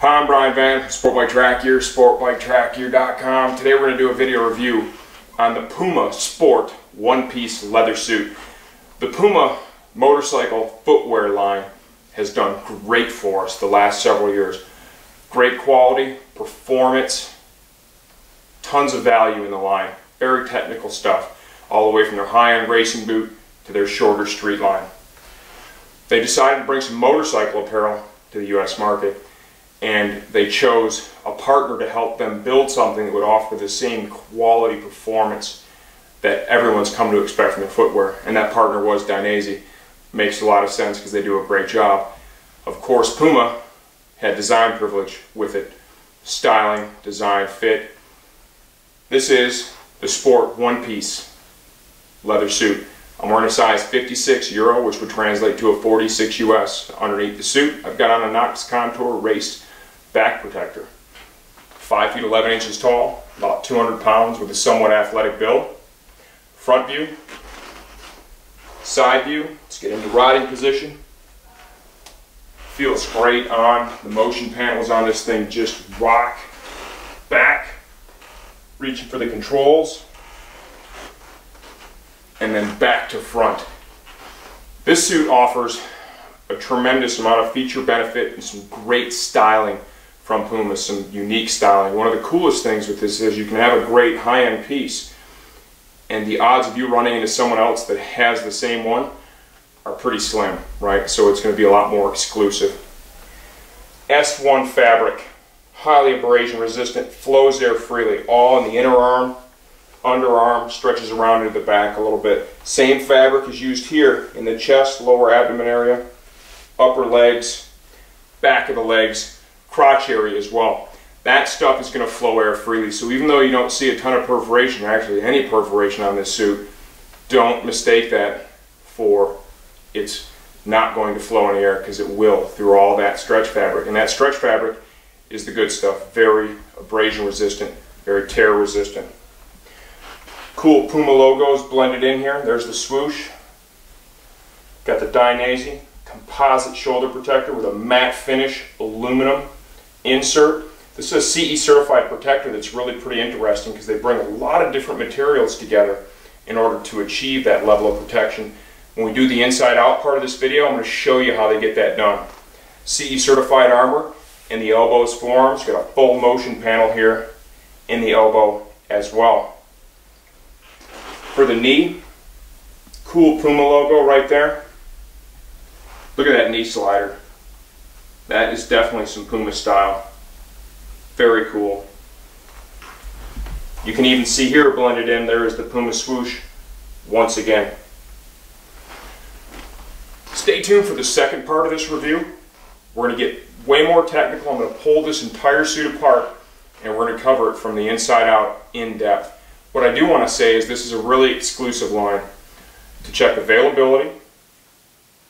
Hi, I'm Brian Van, Sport Bike Track Gear, sportbiketrackgear.com. Today we're going to do a video review on the Puma Sport one-piece leather suit. The Puma motorcycle footwear line has done great for us the last several years. Great quality, performance, tons of value in the line. Very technical stuff, all the way from their high-end racing boot to their shorter street line. They decided to bring some motorcycle apparel to the US market, and they chose a partner to help them build something that would offer the same quality performance that everyone's come to expect from their footwear, and that partner was Dainese. Makes a lot of sense because they do a great job. Of course, Puma had design privilege with it. Styling, design, fit. This is the Sport one-piece leather suit. I'm wearing a size 56 Euro, which would translate to a 46 US. Underneath the suit, I've got on a Knox Contour Race back protector. 5 feet 11 inches tall, about 200 pounds, with a somewhat athletic build. Front view, side view. Let's get into riding position. Feels great on. The motion panels on this thing just rock back. Reaching for the controls. And then back to front. This suit offers a tremendous amount of feature benefit and some great styling from Puma, some unique styling. One of the coolest things with this is you can have a great high-end piece, and the odds of you running into someone else that has the same one are pretty slim, right? So it's going to be a lot more exclusive. S1 fabric, highly abrasion resistant, flows air freely, all in the inner arm, underarm, stretches around into the back a little bit. Same fabric is used here in the chest, lower abdomen area, upper legs, back of the legs, crotch area as well. That stuff is going to flow air freely, so even though you don't see a ton of perforation, or actually any perforation on this suit, don't mistake that for it's not going to flow any air, because it will through all that stretch fabric. And that stretch fabric is the good stuff. Very abrasion resistant, very tear resistant. Cool Puma logos blended in here. There's the swoosh. Got the Dainese composite shoulder protector with a matte finish aluminum insert. This is a CE certified protector that's really pretty interesting because they bring a lot of different materials together in order to achieve that level of protection. When we do the inside out part of this video, I'm going to show you how they get that done. CE certified armor in the elbows, forearms. Got a full motion panel here in the elbow as well. For the knee, cool Puma logo right there. Look at that knee slider. That is definitely some Puma style. Very cool. You can even see here blended in, there is the Puma swoosh once again. Stay tuned for the second part of this review. We're going to get way more technical. I'm going to pull this entire suit apart and we're going to cover it from the inside out in depth. What I do want to say is this is a really exclusive line. To check availability,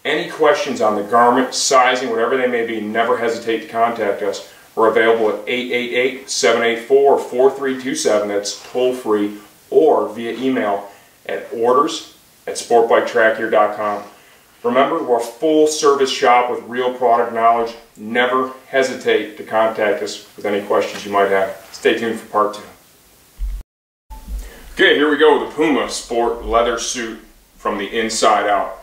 any questions on the garment, sizing, whatever they may be, never hesitate to contact us. We're available at 888-784-4327, that's toll free, or via email at orders@sportbiketrackgear.com. Remember, we're a full service shop with real product knowledge. Never hesitate to contact us with any questions you might have. Stay tuned for part 2. Okay, here we go with the Puma Sport leather suit from the inside out.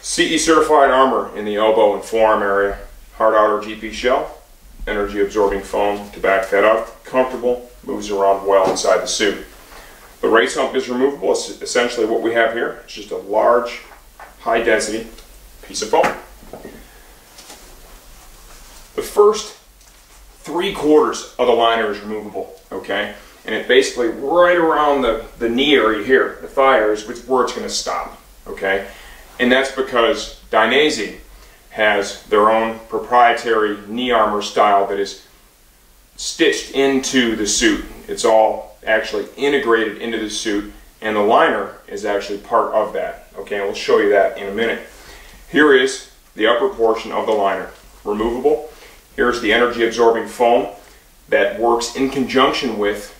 CE certified armor in the elbow and forearm area. Hard outer GP shell. Energy absorbing foam to back that up. Comfortable. Moves around well inside the suit. The race hump is removable. It's essentially what we have here. It's just a large, high density piece of foam. The first 3/4 of the liner is removable, okay? And it basically right around the knee area here, the thigh area, is where it's going to stop, okay? And that's because Dainese has their own proprietary knee armor style that is stitched into the suit. It's all actually integrated into the suit, and the liner is actually part of that, okay? And we'll show you that in a minute. Here is the upper portion of the liner, removable. Here's the energy absorbing foam that works in conjunction with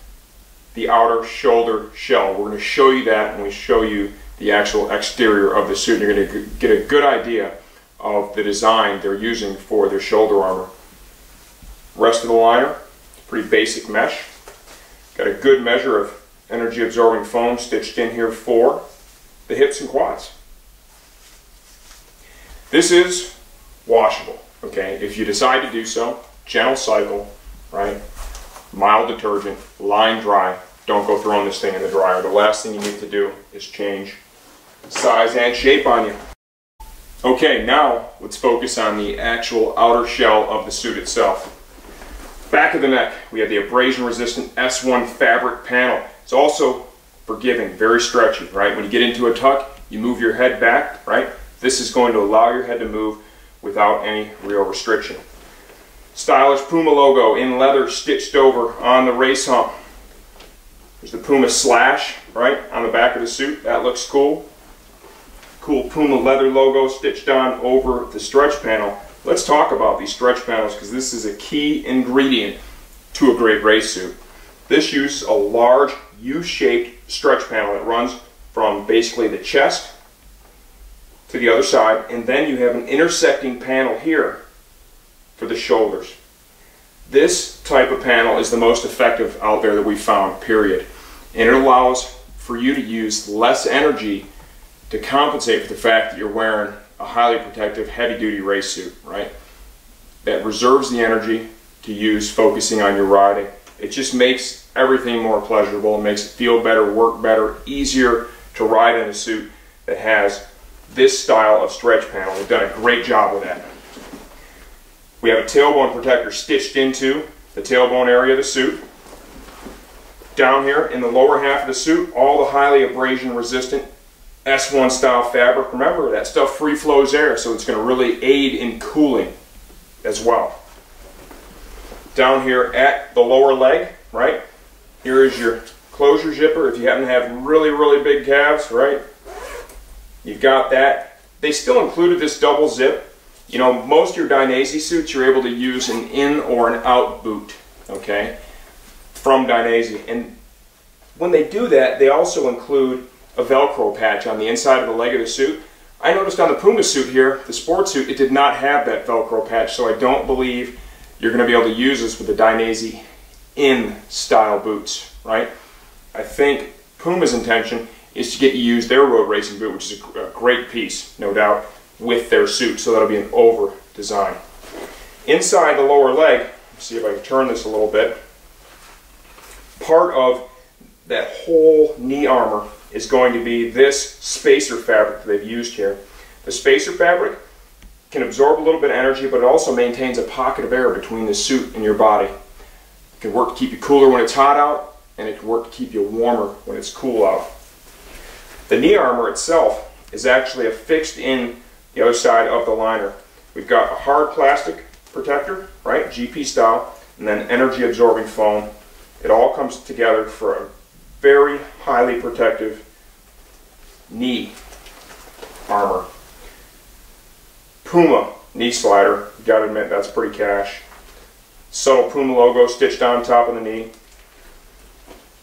the outer shoulder shell. We're going to show you that when we show you the actual exterior of the suit. You're going to get a good idea of the design they're using for their shoulder armor. Rest of the liner, pretty basic mesh. Got a good measure of energy absorbing foam stitched in here for the hips and quads. This is washable, okay? If you decide to do so, gentle cycle, right? Mild detergent, line dry. Don't go throwing this thing in the dryer. The last thing you need to do is change size and shape on you. Okay, now let's focus on the actual outer shell of the suit itself. Back of the neck, we have the abrasion resistant S1 fabric panel. It's also forgiving, very stretchy, right? When you get into a tuck, you move your head back, right? This is going to allow your head to move without any real restriction. Stylish Puma logo in leather stitched over on the race hump. There's the Puma slash, right, on the back of the suit. That looks cool. Cool Puma leather logo stitched on over the stretch panel. Let's talk about these stretch panels because this is a key ingredient to a great race suit. This uses a large U-shaped stretch panel that runs from basically the chest to the other side, and then you have an intersecting panel here for the shoulders. This type of panel is the most effective out there that we found, period. And it allows for you to use less energy to compensate for the fact that you're wearing a highly protective heavy-duty race suit, right? That reserves the energy to use focusing on your riding. It just makes everything more pleasurable. It makes it feel better, work better, easier to ride in a suit that has this style of stretch panel. They've done a great job with that. We have a tailbone protector stitched into the tailbone area of the suit. Down here in the lower half of the suit, all the highly abrasion resistant S1 style fabric. Remember, that stuff free flows air, so it's going to really aid in cooling as well. Down here at the lower leg, right, here is your closure zipper. If you happen to have really, really big calves, right, you've got that. They still included this double zip. You know, most of your Dainese suits, you're able to use an in or an out boot, okay, from Dainese. And when they do that, they also include a Velcro patch on the inside of the leg of the suit. I noticed on the Puma suit here, the sport suit, it did not have that Velcro patch, so I don't believe you're going to be able to use this with the Dainese in style boots, right? I think Puma's intention is to get you to use their road racing boot, which is a great piece, no doubt, with their suit, so that'll be an over design. Inside the lower leg, let's see if I can turn this a little bit, part of that whole knee armor is going to be this spacer fabric that they've used here. The spacer fabric can absorb a little bit of energy, but it also maintains a pocket of air between the suit and your body. It can work to keep you cooler when it's hot out, and it can work to keep you warmer when it's cool out. The knee armor itself is actually affixed in the other side of the liner. We've got a hard plastic protector, right, GP style, and then energy absorbing foam. It all comes together for a very highly protective knee armor. Puma knee slider, you gotta admit that's pretty cash. Subtle Puma logo stitched on top of the knee.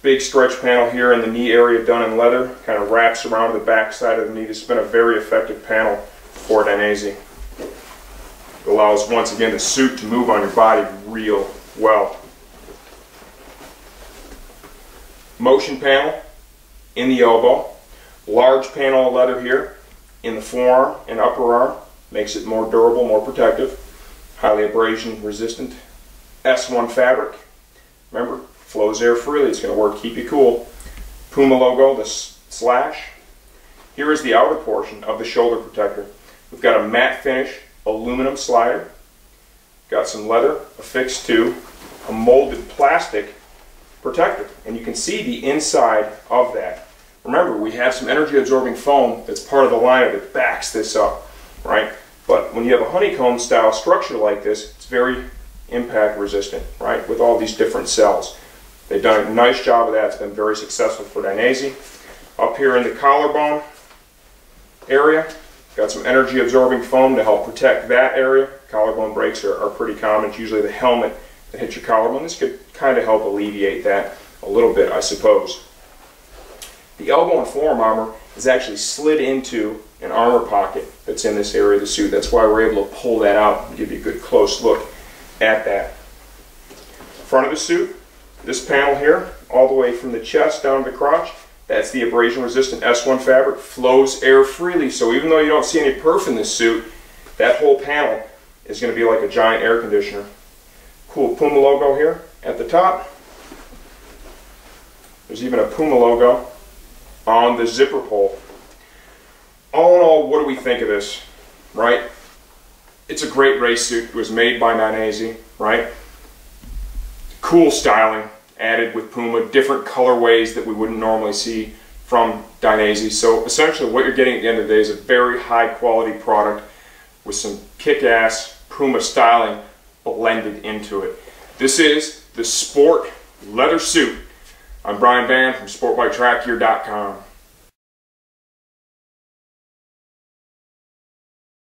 Big stretch panel here in the knee area done in leather, kind of wraps around the back side of the knee. This has been a very effective panel for Dainese. It allows, once again, the suit to move on your body real well. Motion panel in the elbow. Large panel of leather here in the forearm and upper arm. Makes it more durable, more protective. Highly abrasion resistant S1 fabric. Remember, flows air freely. It's going to work, keep you cool. Puma logo, the slash. Here is the outer portion of the shoulder protector. We've got a matte finish aluminum slider. Got some leather affixed to a molded plastic protector, and you can see the inside of that. Remember, we have some energy absorbing foam that's part of the liner that backs this up, right? But when you have a honeycomb style structure like this, it's very impact resistant, right? With all these different cells. They've done a nice job of that. It's been very successful for Dainese. Up here in the collarbone area, got some energy absorbing foam to help protect that area. Collarbone breaks are pretty common. It's usually the helmet that hits your collarbone. This could kind of help alleviate that a little bit, I suppose. The elbow and forearm armor is actually slid into an armor pocket that's in this area of the suit. That's why we're able to pull that out and give you a good close look at that. front of the suit, this panel here, all the way from the chest down to the crotch, that's the abrasion resistant S1 fabric, flows air freely. So even though you don't see any perf in this suit, that whole panel is going to be like a giant air conditioner. Cool Puma logo here at the top. There's even a Puma logo on the zipper pull. All in all, what do we think of this, right? It's a great race suit. It was made by Dainese, right? Cool styling added with Puma, different colorways that we wouldn't normally see from Dainese. So essentially what you're getting at the end of the day is a very high quality product with some kick-ass Puma styling blended into it. This is the Sport Leather Suit. I'm Brian Van from SportBikeTrackGear.com.